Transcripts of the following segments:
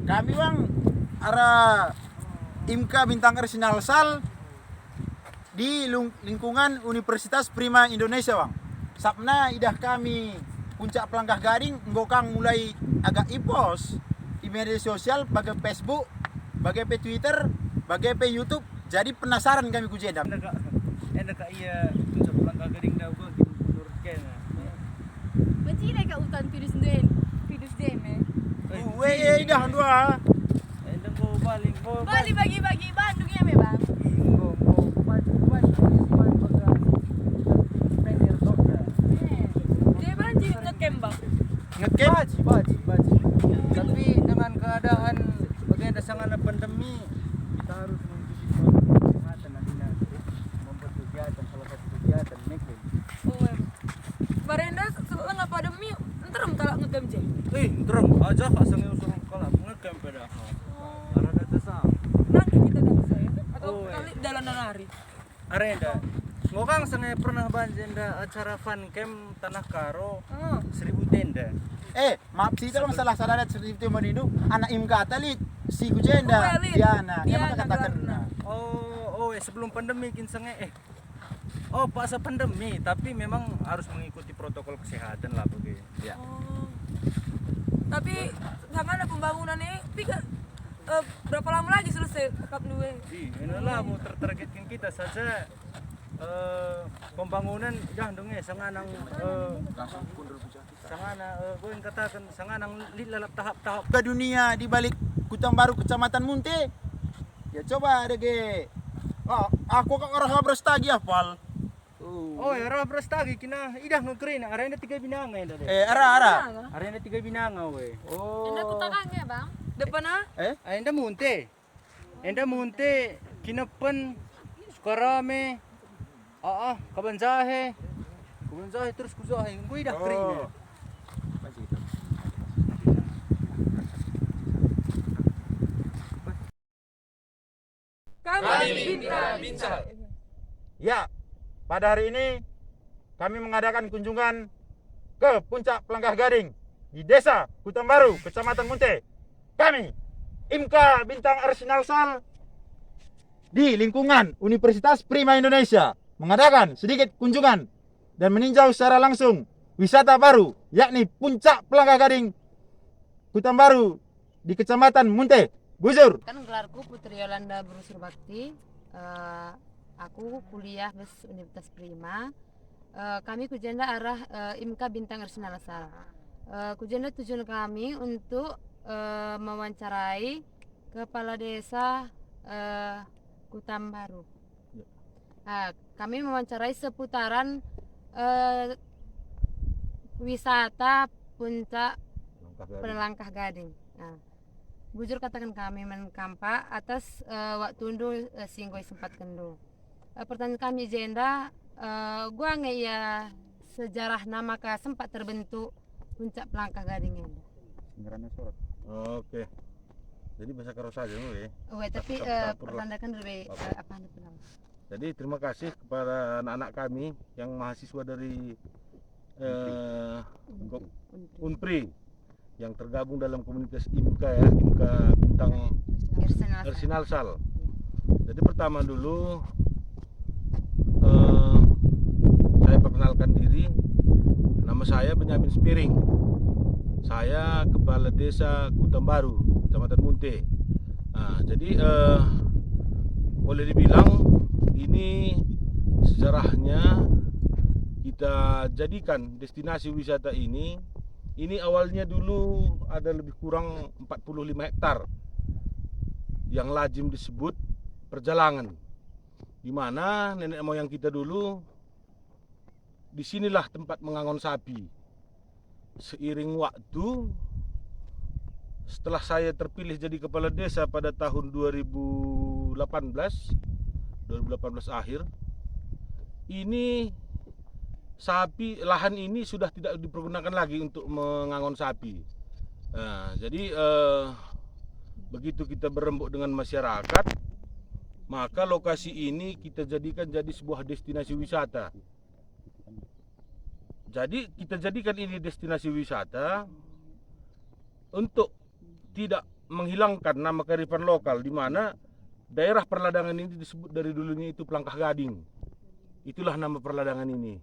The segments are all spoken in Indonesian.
Kami bang arah IMKA Bintang Arsenal Sal di lingkungan Universitas Prima Indonesia bang. Sapna idah kami puncak Pelangkah Gading ngokang mulai agak ipos di media sosial bagai Facebook, bagai Twitter, bagai YouTube. Jadi penasaran kami kujeda. Enak iya puncak Pelangkah Gading dah gua menurut kena. Macam ni kat hutan Pidus Den. Weh dah dua. Endang go balik go. Bali bagi-bagi Bandung ya memang. Go Premier Dokter. Dia banjir ngecamp bang. Ngecamp. Baji. Tapi dengan keadaan bagaimana sangat pandemi, kita harus mengikuti kesehatan nanti membuat kegiatan salah satu kegiatan making. Oh. Barenda setelah pandemi enterem kalau ngecamp je. Terang aja kasang yang suruh kalau ngecamp pada. Arah data sah. Nanti kita dah bisa ya. Atau kali dalanan hari. Arenda. Ngokang sangat pernah banjenda acara fun camp Tanah Karo 1000 tenda. Maaf sih itu masalah salah cerita itu anak IMKA tali si kujenda. Diana, dia maka katakan. Sebelum pandemi kinsangnya pas pandemi tapi memang harus mengikuti protokol kesehatan lah begitu. Ya. Tapi sama ada pembangunannya, berapa lama lagi selesai kakak dua? Inilah mau tertargetkan kita saja pembangunan sanganang gue yang katakan sanganang lalap tahap-tahap ke dunia di balik Kutang Baru Kecamatan Munte. Ya coba ada ge. Aku kok orang Brastagi hafal. Arah Brastagi kina idah ngekrin arena 3 binanga ini. Arena 3 binanga we. Enda kutakangnya bang. Depan Enda munte kinapan sukarame. Kabanzahe terus kuzahe. Gue idah krin. Kami bincang. Ya, pada hari ini kami mengadakan kunjungan ke puncak Pelangkah Gading di Desa Kutang Baru, Kecamatan Munte. Kami, IMKA Bintang Arsenal Sal di lingkungan Universitas Prima Indonesia mengadakan sedikit kunjungan dan meninjau secara langsung wisata baru, yakni puncak Pelangkah Gading Kutang Baru di Kecamatan Munte. Bujur. Kan gelarku Putri Yolanda Brusur Bakti. Aku kuliah di Universitas Prima. Kami kujenda arah IMKA Bintang Arsenal Sal. Kujenda tujuan kami untuk mewawancarai kepala desa Kutang Baru. Kami mewawancarai seputaran wisata puncak Pelangkah Gading. Bujur katakan kami menkampa atas waktu undu singgoi sempat kendo. Pertanyaan kami jenda, gua nggak ya sejarah nama ka sempat terbentuk puncak Pelangkah Gading ini. Oke. Jadi bahasa karo saja ya. Tapi Campur-campur lah. pertandakan lebih apa anda bilang? Jadi terima kasih kepada anak-anak kami yang mahasiswa dari Unpri yang tergabung dalam komunitas IMKA ya, IMKA Bintang Ersinalsal. Jadi pertama dulu saya perkenalkan diri, nama saya Benyamin Spiring. Saya Kepala Desa Kutambaru, Kecamatan Munte. Nah, jadi boleh dibilang ini sejarahnya kita jadikan destinasi wisata ini. Ini awalnya dulu ada lebih kurang 45 hektar yang lazim disebut perjalangan, di mana nenek moyang kita dulu disinilah tempat mengangon sapi. Seiring waktu, setelah saya terpilih jadi kepala desa pada tahun 2018 akhir, ini lahan ini sudah tidak dipergunakan lagi untuk mengangon sapi. Nah, jadi begitu kita berembuk dengan masyarakat, maka lokasi ini kita jadikan jadi sebuah destinasi wisata. Jadi kita jadikan ini destinasi wisata untuk tidak menghilangkan nama kearifan lokal, di mana daerah perladangan ini disebut dari dulunya itu Pelangkah Gading. Itulah nama perladangan ini.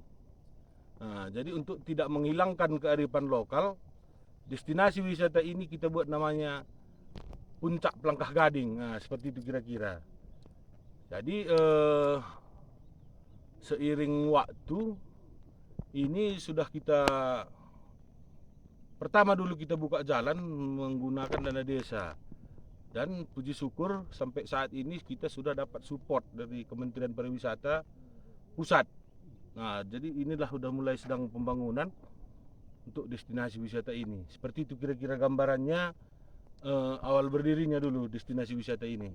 Nah, jadi untuk tidak menghilangkan kearifan lokal, destinasi wisata ini kita buat namanya Puncak Pelangkah Gading. Nah, seperti itu kira-kira. Jadi seiring waktu ini sudah kita pertama dulu kita buka jalan menggunakan dana desa, dan puji syukur sampai saat ini kita sudah dapat support dari Kementerian Pariwisata pusat. Nah, jadi inilah sudah mulai sedang pembangunan untuk destinasi wisata ini. Seperti itu kira-kira gambarannya awal berdirinya dulu destinasi wisata ini.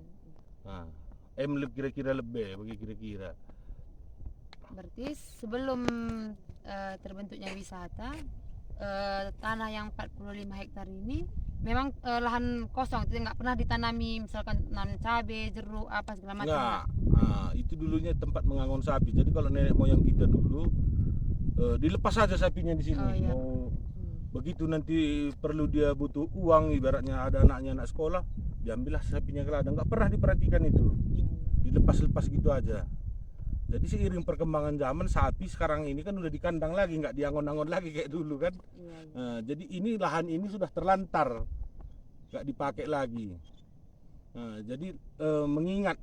Nah, kira-kira lebih bagi kira-kira. Berarti sebelum terbentuknya wisata, tanah yang 45 hektar ini memang lahan kosong, tidak pernah ditanami misalkan nanam cabai, jeruk, apa segala macam. Enggak. Nah, itu dulunya tempat mengangon sapi. Jadi kalau nenek moyang kita dulu dilepas saja sapinya di sini. Oh, iya. Mau begitu nanti perlu dia butuh uang, ibaratnya ada anaknya anak sekolah, diambillah sapinya ke ladang. Enggak pernah diperhatikan itu. Dilepas-lepas gitu aja. Jadi seiring perkembangan zaman, sapi sekarang ini kan udah di kandang lagi, nggak diangon-angon lagi kayak dulu kan. Nah, jadi ini lahan ini sudah terlantar, nggak dipakai lagi. Nah, jadi mengingat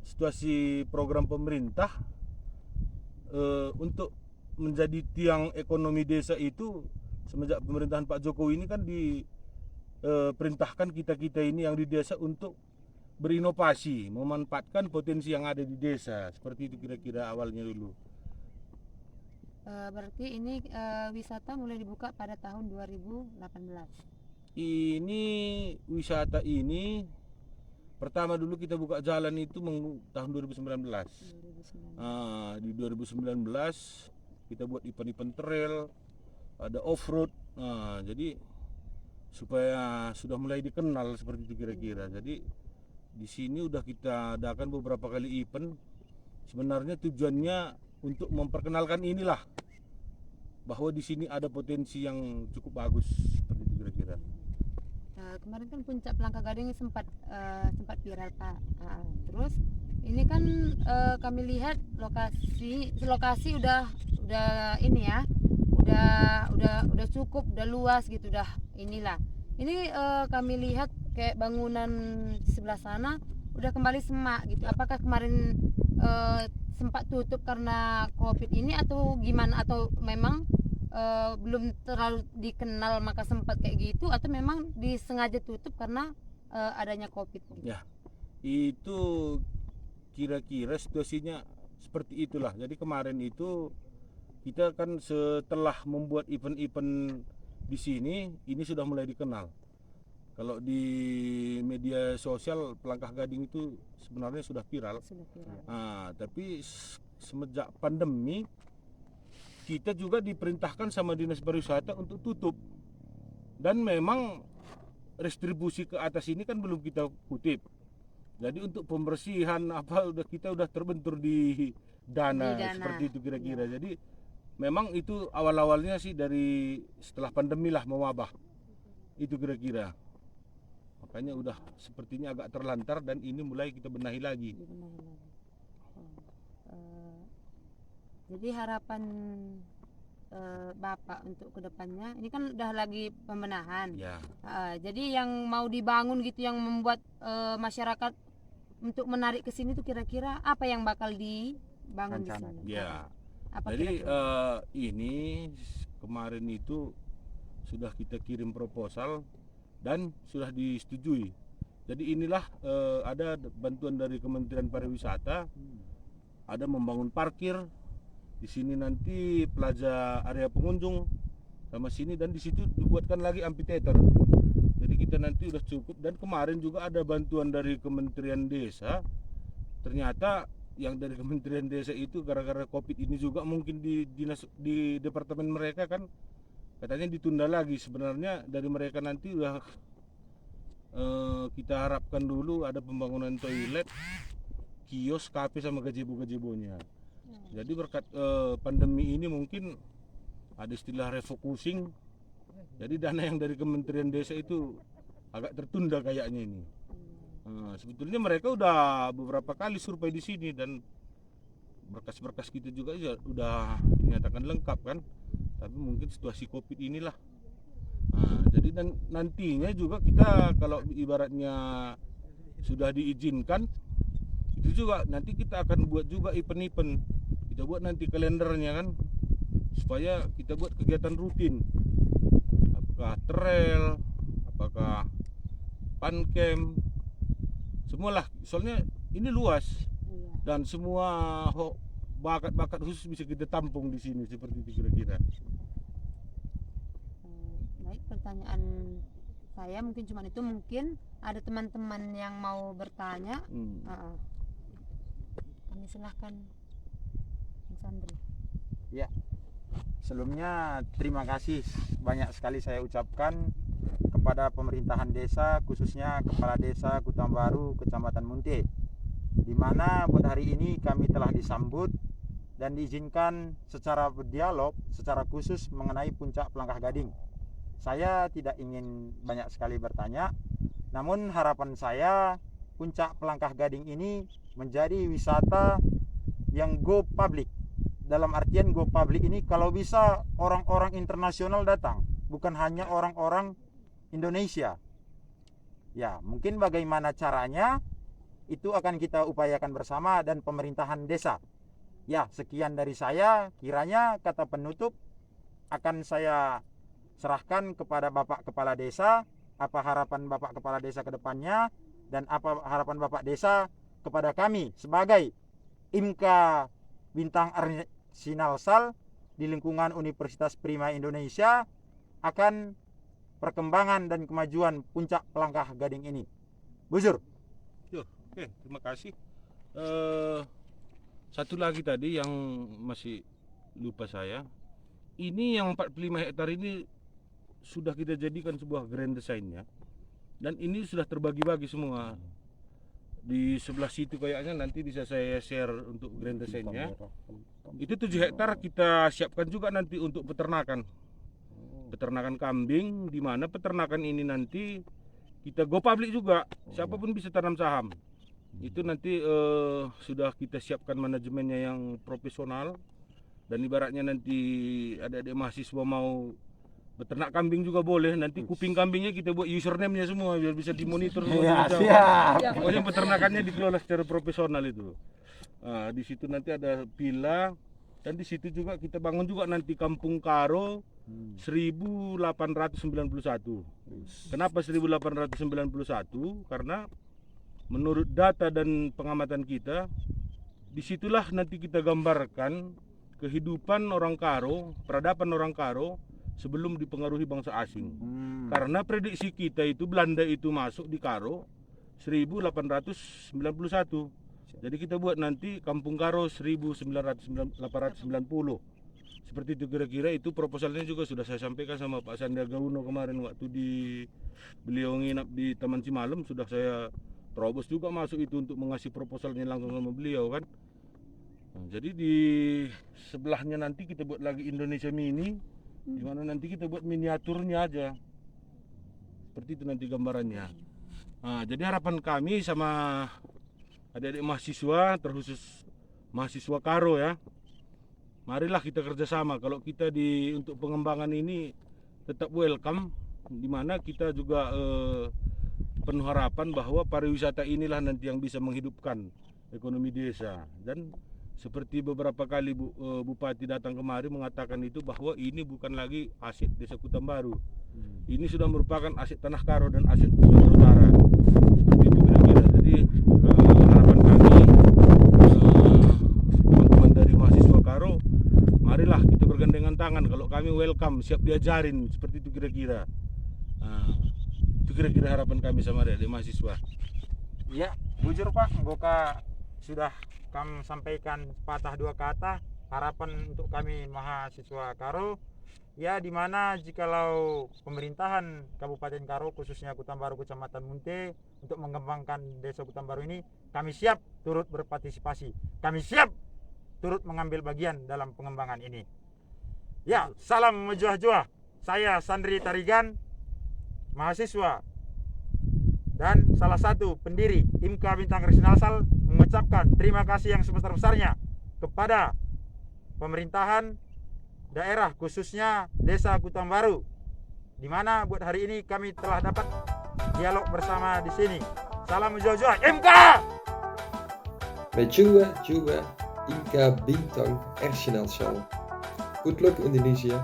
situasi program pemerintah untuk menjadi tiang ekonomi desa itu semenjak pemerintahan Pak Jokowi ini kan diperintahkan kita ini yang di desa untuk berinovasi, memanfaatkan potensi yang ada di desa. Seperti itu kira-kira awalnya dulu. Berarti ini wisata mulai dibuka pada tahun 2018. Ini wisata ini pertama dulu kita buka jalan itu tahun 2019. Di 2019 kita buat event-event trail, ada off-road. Jadi supaya sudah mulai dikenal seperti itu kira-kira. Jadi di sini udah kita adakan beberapa kali event. Sebenarnya tujuannya untuk memperkenalkan inilah bahwa di sini ada potensi yang cukup bagus seperti itu kira-kira. Kemarin kan Puncak Pelangkah Gading sempat viral, Pak. Terus ini kan kami lihat lokasi udah ini ya, udah cukup, udah luas gitu, udah inilah. Ini kami lihat kayak bangunan di sebelah sana udah kembali semak gitu. Apakah kemarin sempat tutup karena COVID ini atau gimana, atau memang belum terlalu dikenal maka sempat kayak gitu, atau memang disengaja tutup karena adanya COVID gitu? Ya, itu kira-kira situasinya seperti itulah. Jadi kemarin itu kita kan setelah membuat event-event di sini, ini sudah mulai dikenal. Kalau di media sosial Pelangkah Gading itu sebenarnya sudah viral. Tapi semenjak pandemi kita juga diperintahkan sama Dinas Pariwisata untuk tutup. Dan memang restribusi ke atas ini kan belum kita kutip. Jadi untuk pembersihan apa kita udah terbentur di dana, Di dana. seperti itu kira-kira. Jadi memang itu awal-awalnya sih dari setelah pandemi lah mewabah. Itu kira-kira. Makanya udah sepertinya agak terlantar dan ini mulai kita benahi lagi. Dibenahi lagi. Jadi harapan Bapak untuk kedepannya, ini kan udah lagi pembenahan. Ya. Jadi yang mau dibangun gitu, yang membuat masyarakat untuk menarik ke sini tuh kira-kira apa yang bakal dibangun di Rencana. sini? Ya. Apa Jadi kira-kira? ini kemarin itu sudah kita kirim proposal dan sudah disetujui. Jadi inilah ada bantuan dari Kementerian Pariwisata, ada membangun parkir di sini, nanti plaza area pengunjung sama sini, dan di situ dibuatkan lagi amphitheater. Jadi kita nanti udah cukup. Dan kemarin juga ada bantuan dari Kementerian Desa. Ternyata yang dari Kementerian Desa itu gara-gara Covid ini juga mungkin di departemen mereka kan katanya ditunda lagi. Sebenarnya dari mereka nanti udah kita harapkan dulu ada pembangunan toilet, kios, kafe sama gazebo-gazebonya. Jadi berkat pandemi ini mungkin ada istilah refocusing. Jadi dana yang dari Kementerian Desa itu agak tertunda kayaknya ini. Sebetulnya mereka udah beberapa kali survei di sini dan berkas-berkas kita juga ya udah dinyatakan lengkap kan. Tapi mungkin situasi Covid inilah. Jadi dan nantinya juga kita kalau ibaratnya sudah diizinkan, itu juga nanti kita akan buat juga event-event. Kita buat nanti kalendernya kan, supaya kita buat kegiatan rutin. Apakah trail, apakah fun camp, semualah. Soalnya ini luas Iya. dan semua bakat-bakat khusus bisa kita tampung di sini, seperti itu kira-kira. Baik, pertanyaan saya mungkin cuma itu. Mungkin ada teman-teman yang mau bertanya. Kami silahkan, Mas Andri. Ya, sebelumnya terima kasih banyak sekali saya ucapkan kepada pemerintahan desa, khususnya Kepala Desa Kutambaru, Kecamatan Munte, di mana buat hari ini kami telah disambut dan diizinkan secara berdialog secara khusus mengenai Puncak Pelangkah Gading. Saya tidak ingin banyak sekali bertanya, namun harapan saya Puncak Pelangkah Gading ini menjadi wisata yang go public. Dalam artian go public ini kalau bisa orang-orang internasional datang, bukan hanya orang-orang Indonesia. Ya, mungkin bagaimana caranya itu akan kita upayakan bersama dan pemerintahan desa. Ya, sekian dari saya. Kiranya kata penutup akan saya serahkan kepada Bapak Kepala Desa, apa harapan Bapak Kepala Desa ke depannya dan apa harapan Bapak Desa kepada kami sebagai IMKA Bintang Arsinalsal di lingkungan Universitas Prima Indonesia akan perkembangan dan kemajuan Puncak Pelangkah Gading ini. Buzur. Oke, terima kasih. Satu lagi tadi yang masih lupa saya. Ini yang 45 hektar ini sudah kita jadikan sebuah grand design-nya. Dan ini sudah terbagi-bagi semua. Di sebelah situ kayaknya nanti bisa saya share untuk grand design-nya. Itu 7 hektar kita siapkan juga nanti untuk peternakan. Peternakan kambing, di mana peternakan ini nanti kita go public juga. Siapapun bisa tanam saham. Itu nanti sudah kita siapkan manajemennya yang profesional. Dan ibaratnya nanti ada mahasiswa mau beternak kambing juga boleh. Nanti kuping kambingnya kita buat username-nya semua biar bisa dimonitor. Ya, siap. Pokoknya peternakannya dikelola secara profesional itu. Di situ nanti ada villa dan di situ juga kita bangun juga nanti Kampung Karo 1891. Kenapa 1891? Karena menurut data dan pengamatan kita, disitulah nanti kita gambarkan kehidupan orang Karo, peradaban orang Karo sebelum dipengaruhi bangsa asing. Karena prediksi kita itu Belanda itu masuk di Karo 1891. Jadi kita buat nanti Kampung Karo 1890. Seperti itu kira-kira, itu proposalnya juga sudah saya sampaikan sama Pak Sandiaga Uno kemarin waktu beliau nginap di Taman Simalem, sudah saya terobos juga masuk itu untuk mengasih proposalnya langsung sama beliau kan. Nah, jadi di sebelahnya nanti kita buat lagi Indonesia Mini, di mana nanti kita buat miniaturnya aja. Seperti itu nanti gambarannya. Nah, jadi harapan kami sama adik-adik mahasiswa, terkhusus mahasiswa Karo ya, marilah kita kerjasama. Kalau kita untuk pengembangan ini tetap welcome, di mana kita juga penuh harapan bahwa pariwisata inilah nanti yang bisa menghidupkan ekonomi desa. Dan seperti beberapa kali Bupati datang kemari mengatakan itu, bahwa ini bukan lagi aset Desa Kutambaru, ini sudah merupakan aset Tanah Karo dan aset Sumatera Utara. Seperti itu kira-kira. Jadi harapan kami teman-teman dari mahasiswa Karo, marilah kita bergandengan tangan. Kalau kami welcome, siap diajarin. Seperti itu kira-kira. Nah, itu kira-kira harapan kami sama adik mahasiswa. Ya, bujur Pak, Goka sudah kami sampaikan patah dua kata harapan untuk kami mahasiswa Karo. Ya, dimana jikalau pemerintahan Kabupaten Karo, khususnya Kutambaru Kecamatan Munte, untuk mengembangkan Desa Kutambaru ini, kami siap turut berpartisipasi. Kami siap turut mengambil bagian dalam pengembangan ini. Ya, salam mejuah-juah. Saya Sandri Tarigan, mahasiswa dan salah satu pendiri IMKA Bintang Regional Sal, mengucapkan terima kasih yang sebesar-besarnya kepada pemerintahan daerah, khususnya Desa Kutambaru, di mana buat hari ini kami telah dapat dialog bersama di sini. Salam mejuah-juah IMKA. Mejuah-juah IMKA Bintang Regional Sal. Good luck Indonesia.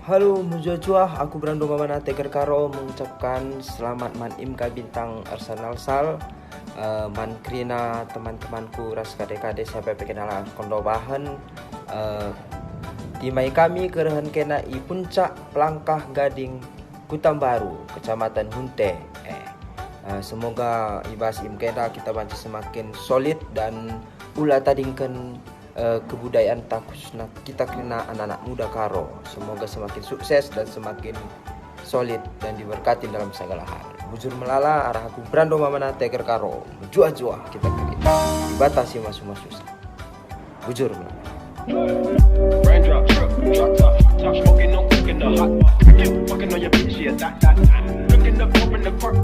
Halo mujuah-juah, aku Brando Mamana Tegar Karo mengucapkan selamat man IMKA Bintang Arsenal Sal. Man krina teman-temanku ras kade-kade sampai perkenalan kondo bahan. Timai kami kerehan kena i puncak Pelangkah Gading Kutambaru, Kecamatan Munte. Semoga ibas IMKA kita bantu semakin solid dan ulah tadingkan kebudayaan tak khususnya kita kena anak-anak muda Karo. Semoga semakin sukses dan semakin solid dan diberkati dalam segala hal. Bujur melala arah aku Brando Mamana Tegar Karo. Juah-juah kita kena dibatasi masuk-masuk. Bujur melala. Raindrop, drop top, smoking, no cooking the hot pot. Fucking on your bitch, yeah, that. Looking up, open the park.